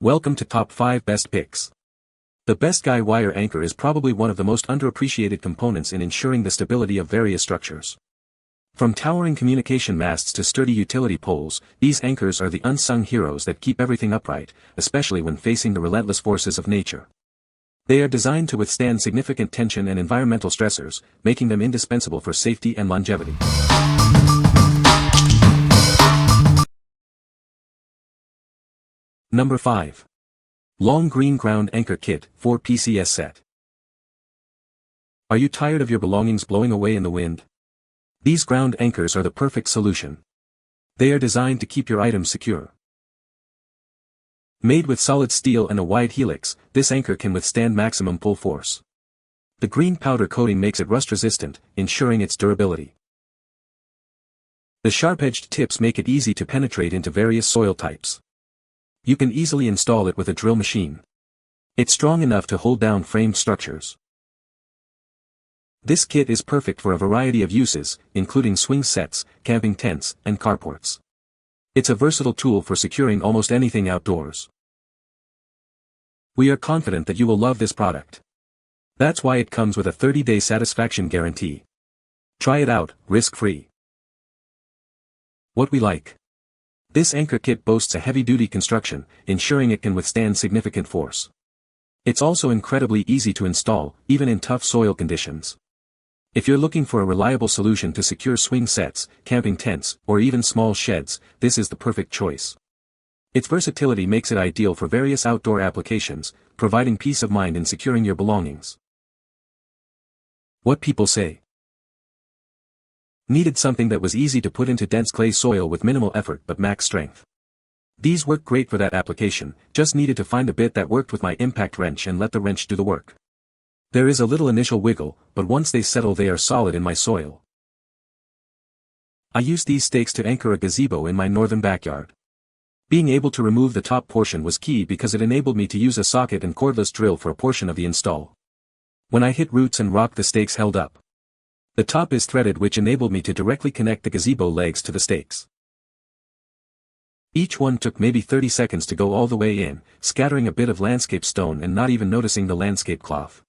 Welcome to Top 5 Best Picks. The best guy wire anchor is probably one of the most underappreciated components in ensuring the stability of various structures. From towering communication masts to sturdy utility poles, these anchors are the unsung heroes that keep everything upright, especially when facing the relentless forces of nature. They are designed to withstand significant tension and environmental stressors, making them indispensable for safety and longevity. Number 5. Long Green Ground Anchor Kit 4 PCS Set. Are you tired of your belongings blowing away in the wind? These ground anchors are the perfect solution. They are designed to keep your items secure. Made with solid steel and a wide helix, this anchor can withstand maximum pull force. The green powder coating makes it rust-resistant, ensuring its durability. The sharp-edged tips make it easy to penetrate into various soil types. You can easily install it with a drill machine. It's strong enough to hold down framed structures. This kit is perfect for a variety of uses, including swing sets, camping tents, and carports. It's a versatile tool for securing almost anything outdoors. We are confident that you will love this product. That's why it comes with a 30-day satisfaction guarantee. Try it out, risk-free. What we like. This anchor kit boasts a heavy-duty construction, ensuring it can withstand significant force. It's also incredibly easy to install, even in tough soil conditions. If you're looking for a reliable solution to secure swing sets, camping tents, or even small sheds, this is the perfect choice. Its versatility makes it ideal for various outdoor applications, providing peace of mind in securing your belongings. What people say. Needed something that was easy to put into dense clay soil with minimal effort but max strength. These work great for that application, just needed to find a bit that worked with my impact wrench and let the wrench do the work. There is a little initial wiggle, but once they settle they are solid in my soil. I used these stakes to anchor a gazebo in my northern backyard. Being able to remove the top portion was key because it enabled me to use a socket and cordless drill for a portion of the install. When I hit roots and rock, the stakes held up. The top is threaded, which enabled me to directly connect the gazebo legs to the stakes. Each one took maybe 30 seconds to go all the way in, scattering a bit of landscape stone and not even noticing the landscape cloth.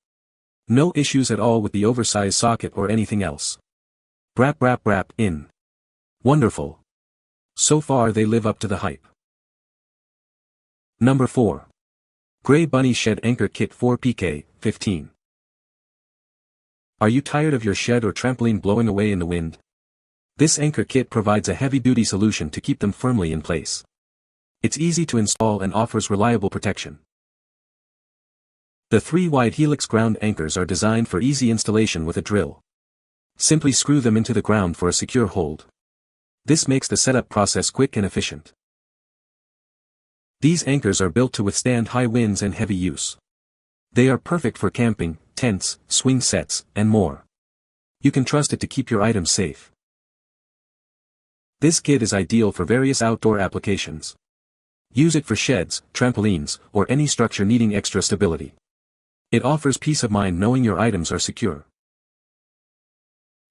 No issues at all with the oversized socket or anything else. Brap brap brap in. Wonderful. So far they live up to the hype. Number 4. Gray Bunny Shed Anchor Kit 4 PK 15. Are you tired of your shed or trampoline blowing away in the wind? This anchor kit provides a heavy-duty solution to keep them firmly in place. It's easy to install and offers reliable protection. The 3 wide helix ground anchors are designed for easy installation with a drill. Simply screw them into the ground for a secure hold. This makes the setup process quick and efficient. These anchors are built to withstand high winds and heavy use. They are perfect for camping, tents, swing sets, and more. You can trust it to keep your items safe. This kit is ideal for various outdoor applications. Use it for sheds, trampolines, or any structure needing extra stability. It offers peace of mind knowing your items are secure.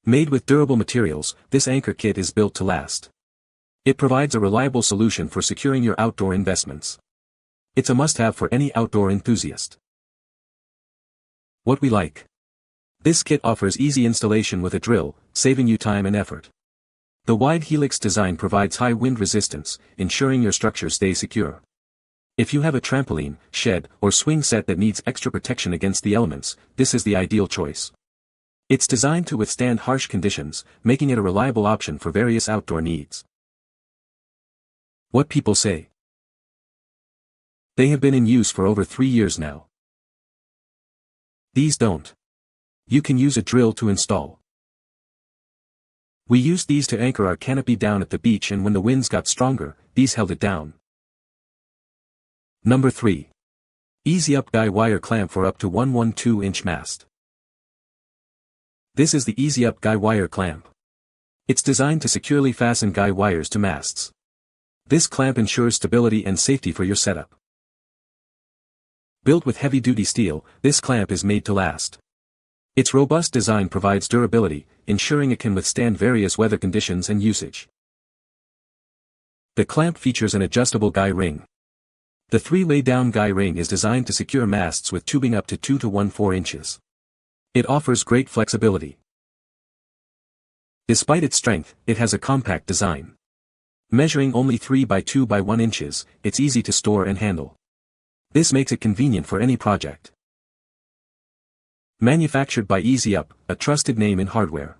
Made with durable materials, this anchor kit is built to last. It provides a reliable solution for securing your outdoor investments. It's a must-have for any outdoor enthusiast. What we like. This kit offers easy installation with a drill, saving you time and effort. The wide helix design provides high wind resistance, ensuring your structure stays secure. If you have a trampoline, shed, or swing set that needs extra protection against the elements, this is the ideal choice. It's designed to withstand harsh conditions, making it a reliable option for various outdoor needs. What people say. They have been in use for over 3 years now. These don't. You can use a drill to install. We used these to anchor our canopy down at the beach, and when the winds got stronger, these held it down. Number 3. Easy Up Guy Wire Clamp for up to 112-inch mast. This is the Easy Up Guy Wire Clamp. It's designed to securely fasten guy wires to masts. This clamp ensures stability and safety for your setup. Built with heavy-duty steel, this clamp is made to last. Its robust design provides durability, ensuring it can withstand various weather conditions and usage. The clamp features an adjustable guy ring. The 3-way down guy ring is designed to secure masts with tubing up to 2 to 1/4 inches. It offers great flexibility. Despite its strength, it has a compact design. Measuring only 3 by 2 by 1 inches, it's easy to store and handle. This makes it convenient for any project. Manufactured by Easy Up, a trusted name in hardware.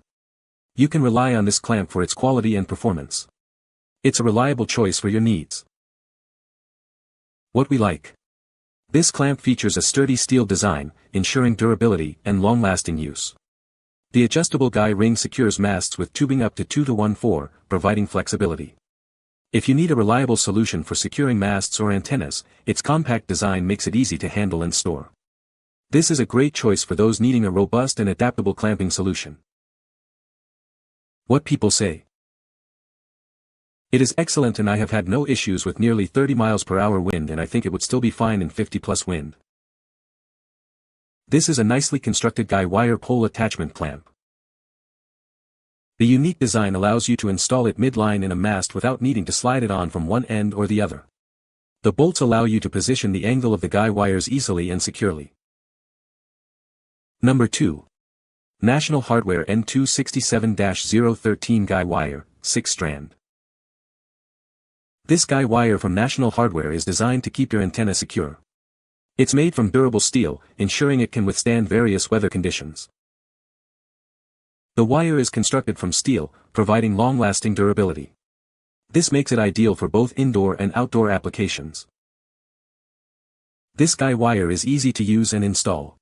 You can rely on this clamp for its quality and performance. It's a reliable choice for your needs. What we like. This clamp features a sturdy steel design, ensuring durability and long-lasting use. The adjustable guy ring secures masts with tubing up to 2 to 1/4, providing flexibility. If you need a reliable solution for securing masts or antennas, its compact design makes it easy to handle and store. This is a great choice for those needing a robust and adaptable clamping solution. What people say. It is excellent and I have had no issues with nearly 30 miles per hour wind, and I think it would still be fine in 50+ wind. This is a nicely constructed guy wire pole attachment clamp. The unique design allows you to install it mid-line in a mast without needing to slide it on from one end or the other. The bolts allow you to position the angle of the guy wires easily and securely. Number 2. National Hardware N267-013 Guy Wire, 6 strand. This guy wire from National Hardware is designed to keep your antenna secure. It's made from durable steel, ensuring it can withstand various weather conditions. The wire is constructed from steel, providing long-lasting durability. This makes it ideal for both indoor and outdoor applications. This guy wire is easy to use and install.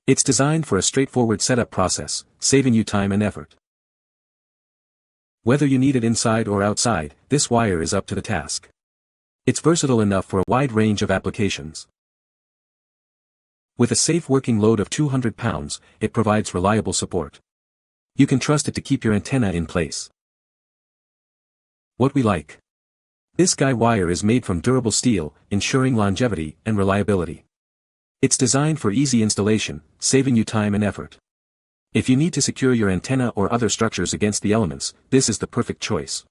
It's designed for a straightforward setup process, saving you time and effort. Whether you need it inside or outside, this wire is up to the task. It's versatile enough for a wide range of applications. With a safe working load of 200 pounds, it provides reliable support. You can trust it to keep your antenna in place. What we like. This guy wire is made from durable steel, ensuring longevity and reliability. It's designed for easy installation, saving you time and effort. If you need to secure your antenna or other structures against the elements, this is the perfect choice.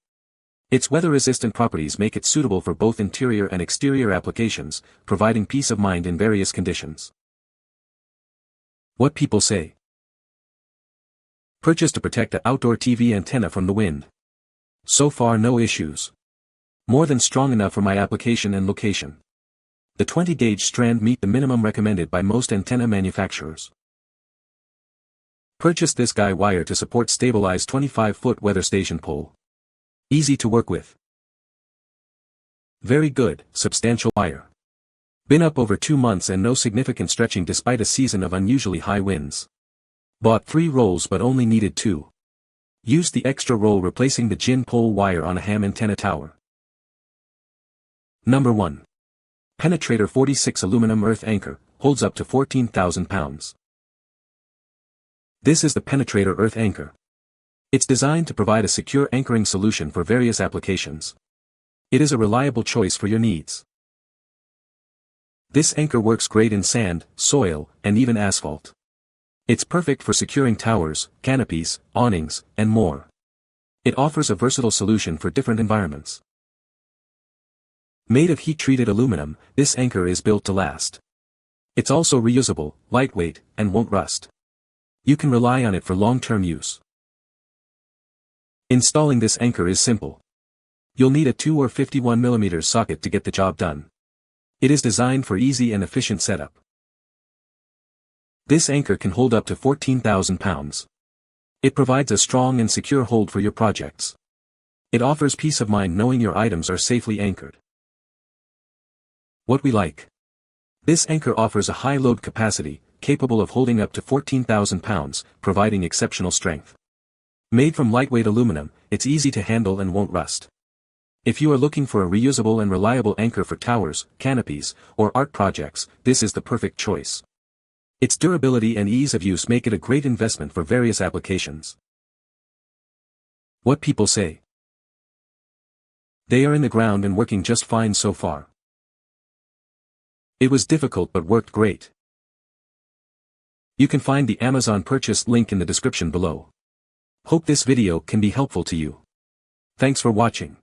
Its weather-resistant properties make it suitable for both interior and exterior applications, providing peace of mind in various conditions. What people say. Purchased to protect the outdoor TV antenna from the wind. So far no issues. More than strong enough for my application and location. The 20-gauge strand meet the minimum recommended by most antenna manufacturers. Purchased this guy wire to support stabilized 25-foot weather station pole. Easy to work with. Very good, substantial wire. Been up over 2 months and no significant stretching despite a season of unusually high winds. Bought 3 rolls but only needed 2. Used the extra roll replacing the gin pole wire on a ham antenna tower. Number 1. Penetrator 46 aluminum earth anchor, holds up to 14,000 pounds. This is the Penetrator earth anchor. It's designed to provide a secure anchoring solution for various applications. It is a reliable choice for your needs. This anchor works great in sand, soil, and even asphalt. It's perfect for securing towers, canopies, awnings, and more. It offers a versatile solution for different environments. Made of heat-treated aluminum, this anchor is built to last. It's also reusable, lightweight, and won't rust. You can rely on it for long-term use. Installing this anchor is simple. You'll need a 2 or 51mm socket to get the job done. It is designed for easy and efficient setup. This anchor can hold up to 14,000 pounds. It provides a strong and secure hold for your projects. It offers peace of mind knowing your items are safely anchored. What we like. This anchor offers a high load capacity, capable of holding up to 14,000 pounds, providing exceptional strength. Made from lightweight aluminum, it's easy to handle and won't rust. If you are looking for a reusable and reliable anchor for towers, canopies, or art projects, this is the perfect choice. Its durability and ease of use make it a great investment for various applications. What people say. They are in the ground and working just fine so far. It was difficult but worked great. You can find the Amazon purchase link in the description below. Hope this video can be helpful to you. Thanks for watching.